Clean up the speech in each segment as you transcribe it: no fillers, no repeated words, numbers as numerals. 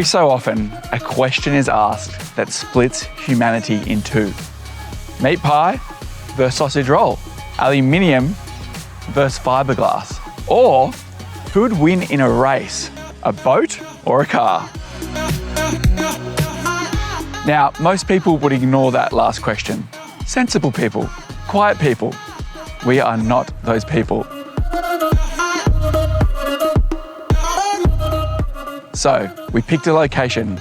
Every so often, a question is asked that splits humanity in two. Meat pie versus sausage roll, aluminium versus fiberglass, or who would win in a race, a boat or a car? Now, most people would ignore that last question. Sensible people, quiet people. We are not those people. So, we picked a location.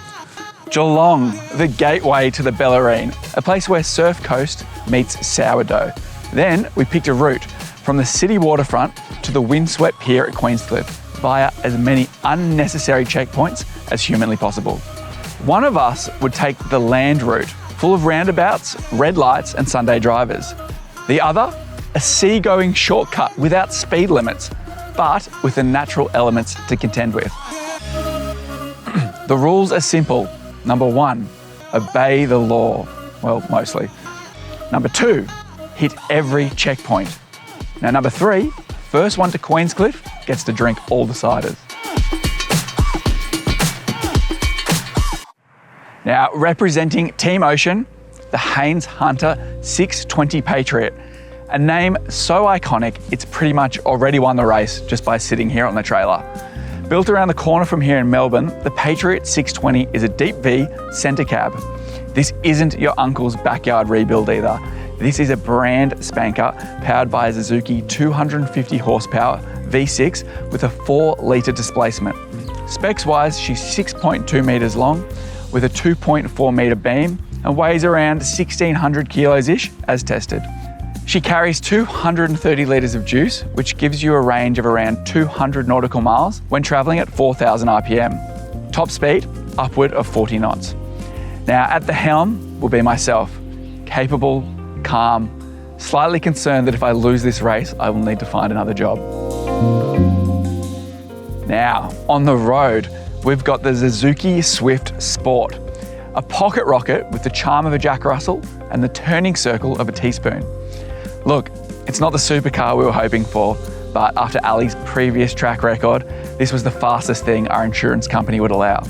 Geelong, the gateway to the Bellarine, a place where Surf Coast meets sourdough. Then we picked a route from the city waterfront to the windswept pier at Queenscliff via as many unnecessary checkpoints as humanly possible. One of us would take the land route, full of roundabouts, red lights and Sunday drivers. The other, a sea-going shortcut without speed limits, but with the natural elements to contend with. The rules are simple. Number 1, obey the law. Well, mostly. Number 2, hit every checkpoint. Now, number 3, first one to Queenscliff gets to drink all the ciders. Now, representing Team Ocean, the Haines Hunter 620 Patriot. A name so iconic, it's pretty much already won the race just by sitting here on the trailer. Built around the corner from here in Melbourne, the Patriot 620 is a deep V centre cab. This isn't your uncle's backyard rebuild either. This is a brand spanker powered by a Suzuki 250 horsepower V6 with a 4-litre displacement. Specs wise, she's 6.2 metres long with a 2.4 metre beam and weighs around 1,600 kilos-ish as tested. She carries 230 litres of juice, which gives you a range of around 200 nautical miles when travelling at 4,000 RPM. Top speed, upward of 40 knots. Now at the helm will be myself, capable, calm, slightly concerned that if I lose this race, I will need to find another job. Now, on the road, we've got the Suzuki Swift Sport, a pocket rocket with the charm of a Jack Russell and the turning circle of a teaspoon. Look, it's not the supercar we were hoping for, but after Ali's previous track record, this was the fastest thing our insurance company would allow.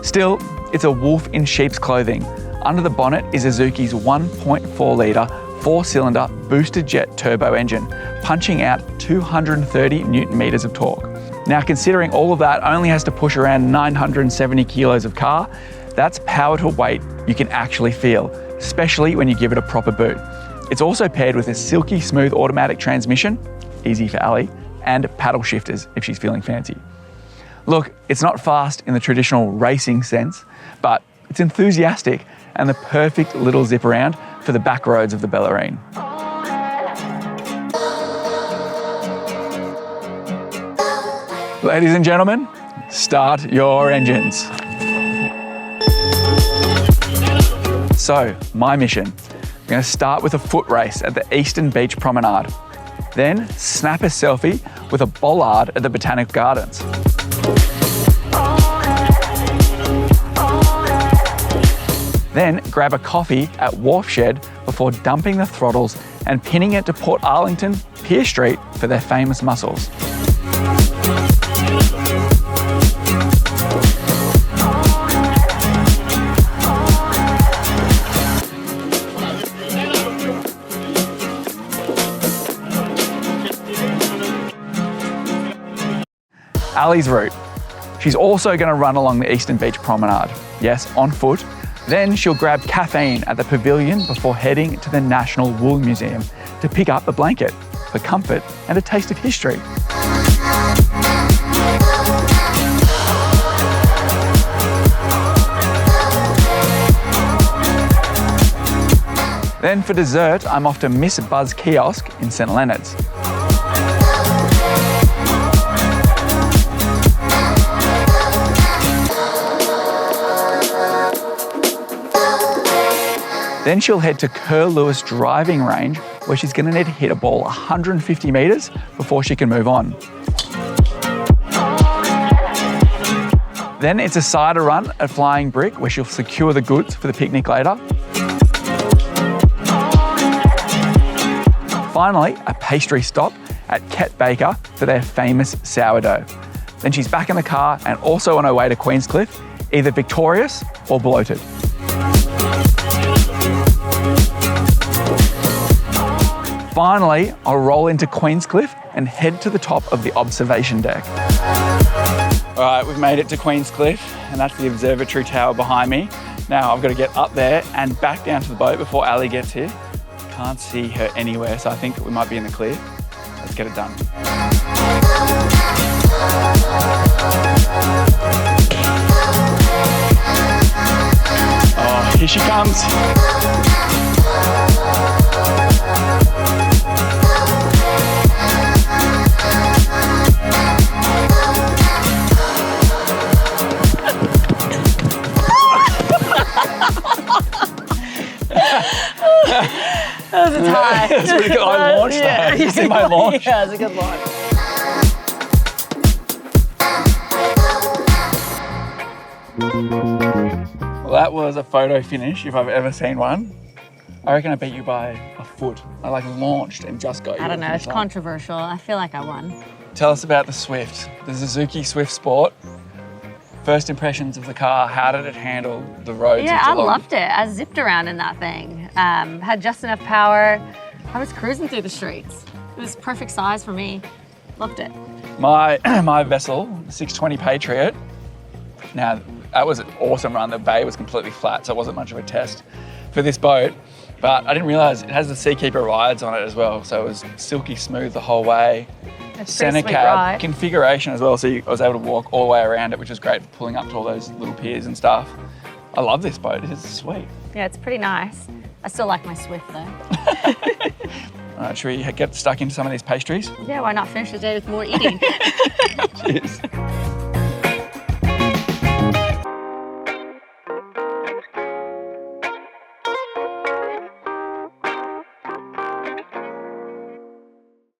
Still, it's a wolf in sheep's clothing. Under the bonnet is Suzuki's 1.4 litre, 4-cylinder boosted jet turbo engine, punching out 230 Newton meters of torque. Now, considering all of that only has to push around 970 kilos of car, that's power to weight you can actually feel, especially when you give it a proper boot. It's also paired with a silky smooth automatic transmission, easy for Ali, and paddle shifters if she's feeling fancy. Look, it's not fast in the traditional racing sense, but it's enthusiastic and the perfect little zip around for the back roads of the Bellarine. Ladies and gentlemen, start your engines. So, my mission. I'm going to start with a foot race at the Eastern Beach Promenade. Then snap a selfie with a bollard at the Botanic Gardens. Then grab a coffee at Wharf Shed before dumping the throttles and pinning it to Port Arlington, Pier Street for their famous mussels. Ali's route. She's also going to run along the Eastern Beach Promenade. Yes, on foot. Then she'll grab caffeine at the pavilion before heading to the National Wool Museum to pick up a blanket for comfort and a taste of history. Then for dessert, I'm off to Miss Buzz Kiosk in St Leonard's. Then she'll head to Kerr Lewis driving range where she's going to need to hit a ball 150 metres before she can move on. Then it's a cider run at Flying Brick where she'll secure the goods for the picnic later. Finally, a pastry stop at Ket Baker for their famous sourdough. Then she's back in the car and also on her way to Queenscliff, either victorious or bloated. Finally, I'll roll into Queenscliff and head to the top of the observation deck. All right, we've made it to Queenscliff, and that's the observatory tower behind me. Now I've got to get up there and back down to the boat before Ali gets here. Can't see her anywhere, so I think we might be in the clear. Let's get it done. Oh, here she comes. That was a tie. That's pretty good. I launched that. You see my launch? Yeah, it was a good launch. Well, that was a photo finish if I've ever seen one. I reckon I beat you by a foot. I launched and just got you. I don't know, it's controversial. I feel like I won. Tell us about the Swift, the Suzuki Swift Sport. First impressions of the car, how did it handle the roads? Yeah, I loved it. I zipped around in that thing. Had just enough power. I was cruising through the streets. It was perfect size for me. Loved it. My vessel, 620 Patriot. Now, that was an awesome run. The bay was completely flat, so it wasn't much of a test for this boat. But I didn't realize it has the Seakeeper rides on it as well, so it was silky smooth the whole way. Center cab configuration as well, so I was able to walk all the way around it, which was great for pulling up to all those little piers and stuff. I love this boat, it is sweet. Yeah, it's pretty nice. I still like my Swift though. All right, should we get stuck into some of these pastries? Yeah, why not finish the day with more eating? Cheers.